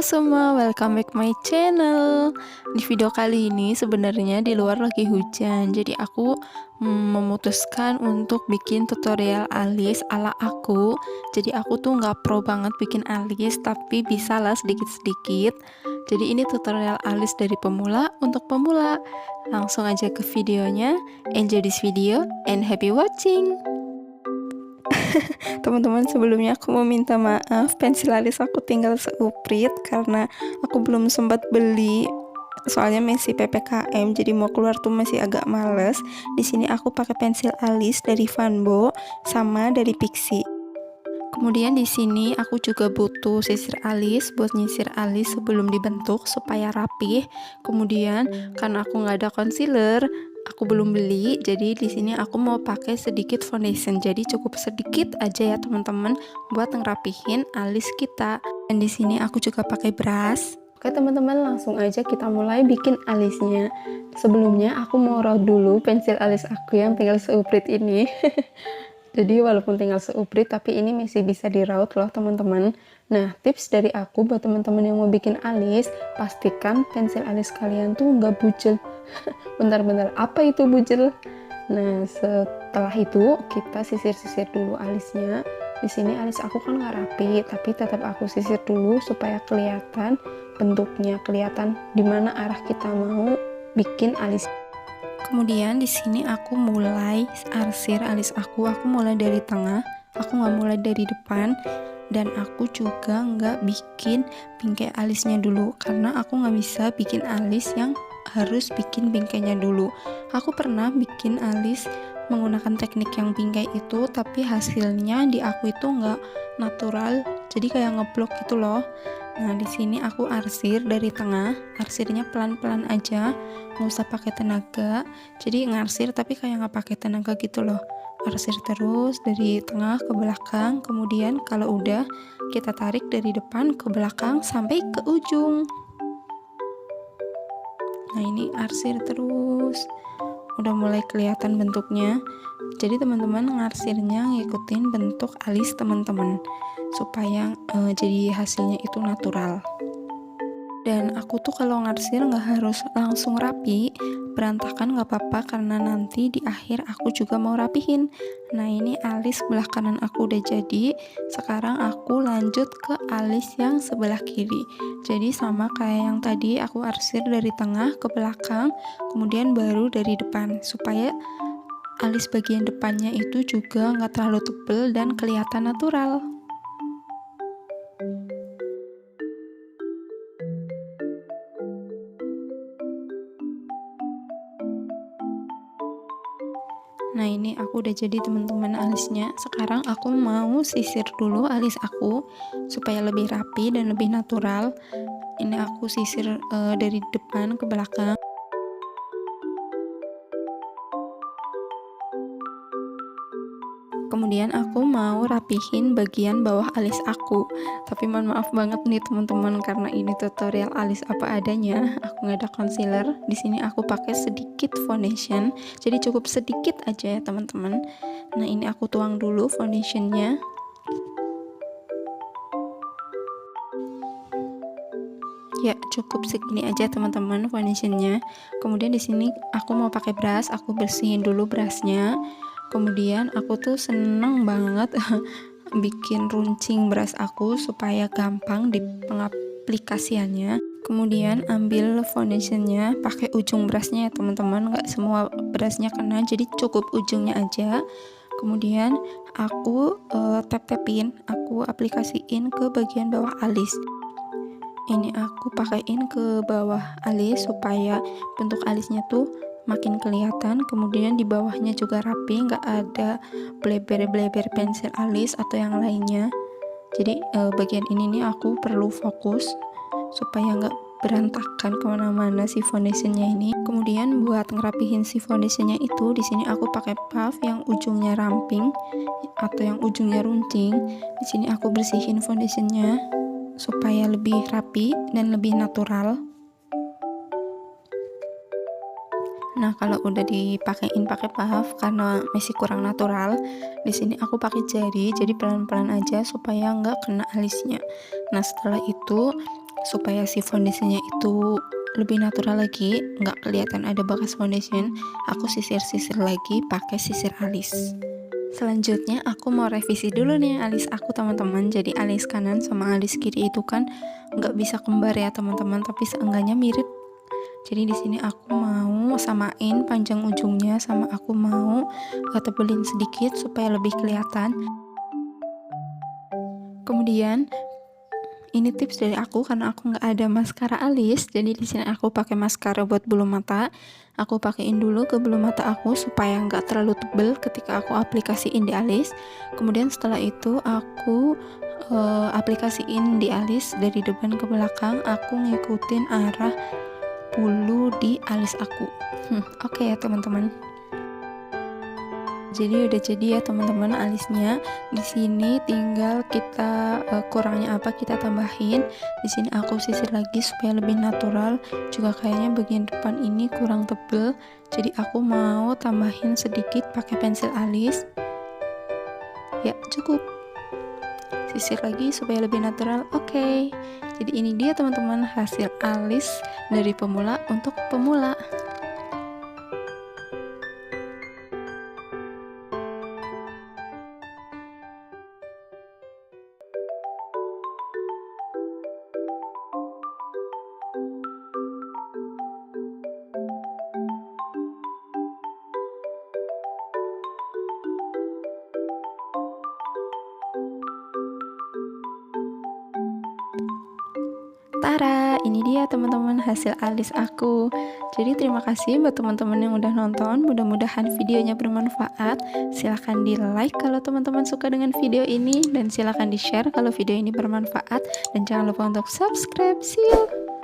semua, welcome back my channel. Di video kali ini sebenarnya di luar lagi hujan, jadi aku memutuskan untuk bikin tutorial alis ala aku. Jadi aku tuh nggak pro banget bikin alis, tapi bisa lah sedikit-sedikit. Jadi ini tutorial alis dari pemula untuk pemula. Langsung aja ke videonya. Enjoy this video and happy watching. Teman-teman, sebelumnya aku mau minta maaf, pensil alis aku tinggal seuprit karena aku belum sempat beli, soalnya masih PPKM, jadi mau keluar tuh masih agak males. Di sini aku pakai pensil alis dari Vanbo sama dari Pixi. Kemudian di sini aku juga butuh sisir alis buat nyisir alis sebelum dibentuk supaya rapih. Kemudian karena aku nggak ada concealer, aku belum beli, jadi di sini aku mau pakai sedikit foundation. Jadi cukup sedikit aja ya teman-teman buat ngerapihin alis kita. Dan di sini aku juga pakai brush. Oke teman-teman, langsung aja kita mulai bikin alisnya. Sebelumnya aku mau raut dulu pensil alis aku yang tinggal seuprit ini. Jadi walaupun tinggal seuprit, tapi ini masih bisa diraut loh teman-teman. Nah, tips dari aku buat teman-teman yang mau bikin alis, pastikan pensil alis kalian tuh nggak bujel. Bentar-bentar, apa itu bujel? Nah, setelah itu kita sisir-sisir dulu alisnya. Di sini alis aku kan nggak rapi, tapi tetap aku sisir dulu supaya kelihatan bentuknya, kelihatan di mana arah kita mau bikin alis. Kemudian di sini aku mulai arsir alis aku mulai dari tengah, aku nggak mulai dari depan, dan aku juga nggak bikin bingkai alisnya dulu karena aku nggak bisa bikin alis yang harus bikin bingkainya dulu. Aku pernah bikin alis menggunakan teknik yang bingkai itu, tapi hasilnya di aku itu nggak natural, jadi kayak ngeblok gitu loh. Nah, di sini aku arsir dari tengah, arsirnya pelan-pelan aja, nggak usah pakai tenaga. Jadi ngarsir tapi kayak nggak pakai tenaga gitu loh. Arsir terus dari tengah ke belakang, kemudian kalau udah kita tarik dari depan ke belakang sampai ke ujung. Nah, ini arsir terus, udah mulai kelihatan bentuknya. Jadi teman-teman ngarsirnya ngikutin bentuk alis teman-teman supaya jadi hasilnya itu natural. Dan aku tuh kalau ngarsir nggak harus langsung rapi, berantakan nggak apa-apa karena nanti di akhir aku juga mau rapihin. Nah, ini alis sebelah kanan aku udah jadi. Sekarang aku lanjut ke alis yang sebelah kiri. Jadi sama kayak yang tadi, aku arsir dari tengah ke belakang, kemudian baru dari depan, supaya alis bagian depannya itu juga nggak terlalu tebal dan kelihatan natural. Nah, ini aku udah jadi teman-teman alisnya. Sekarang aku mau sisir dulu alis aku supaya lebih rapi dan lebih natural. Ini aku sisir dari depan ke belakang. Kemudian aku mau rapihin bagian bawah alis aku. Tapi mohon maaf banget nih teman-teman, karena ini tutorial alis apa adanya. Aku nggak ada concealer. Di sini aku pakai sedikit foundation. Jadi cukup sedikit aja ya teman-teman. Nah, ini aku tuang dulu foundationnya. Ya, cukup segini aja teman-teman foundationnya. Kemudian di sini aku mau pakai brush, aku bersihin dulu brushnya. Kemudian aku tuh seneng banget bikin runcing brush aku supaya gampang di pengaplikasiannya. Kemudian ambil foundationnya, pakai ujung brushnya ya teman-teman, nggak semua brushnya kena, jadi cukup ujungnya aja. Kemudian aku tap-tapin, aku aplikasiin ke bagian bawah alis. Ini aku pakaiin ke bawah alis supaya bentuk alisnya tuh makin kelihatan. Kemudian di bawahnya juga rapi, nggak ada bleber-bleber pensil alis atau yang lainnya. Jadi bagian ini nih aku perlu fokus supaya nggak berantakan kemana-mana si foundationnya ini. Kemudian buat ngerapihin si foundationnya itu, di sini aku pakai puff yang ujungnya ramping atau yang ujungnya runcing. Di sini aku bersihin foundationnya supaya lebih rapi dan lebih natural. Nah, kalau udah dipakein pakai puff karena masih kurang natural, di sini aku pakai jari, jadi pelan-pelan aja supaya nggak kena alisnya. Nah, setelah itu supaya si foundationnya itu lebih natural lagi, nggak kelihatan ada bekas foundation, aku sisir-sisir lagi pakai sisir alis. Selanjutnya aku mau revisi dulu nih alis aku teman-teman. Jadi alis kanan sama alis kiri itu kan nggak bisa kembar ya teman-teman, tapi seenggaknya mirip. Jadi di sini aku mau samain panjang ujungnya, sama aku mau tebelin sedikit supaya lebih kelihatan. Kemudian ini tips dari aku karena aku nggak ada maskara alis, jadi di sini aku pakai maskara buat bulu mata. Aku pakein dulu ke bulu mata aku supaya nggak terlalu tebel ketika aku aplikasiin di alis. Kemudian setelah itu aku aplikasiin di alis dari depan ke belakang. Aku ngikutin arah bulu di alis aku. Oke ya teman-teman. Jadi udah jadi ya teman-teman alisnya. Di sini tinggal kita kurangnya apa kita tambahin. Di sini aku sisir lagi supaya lebih natural. Juga kayaknya bagian depan ini kurang tebel. Jadi aku mau tambahin sedikit pakai pensil alis. Ya, cukup. Sisir lagi supaya lebih natural. Oke. Jadi ini dia teman-teman hasil alis dari pemula untuk pemula. Tara, ini dia teman-teman hasil alis aku. Jadi terima kasih buat teman-teman yang udah nonton. Mudah-mudahan videonya bermanfaat. Silahkan di like kalau teman-teman suka dengan video ini, dan silahkan di share kalau video ini bermanfaat. Dan jangan lupa untuk subscribe. See you.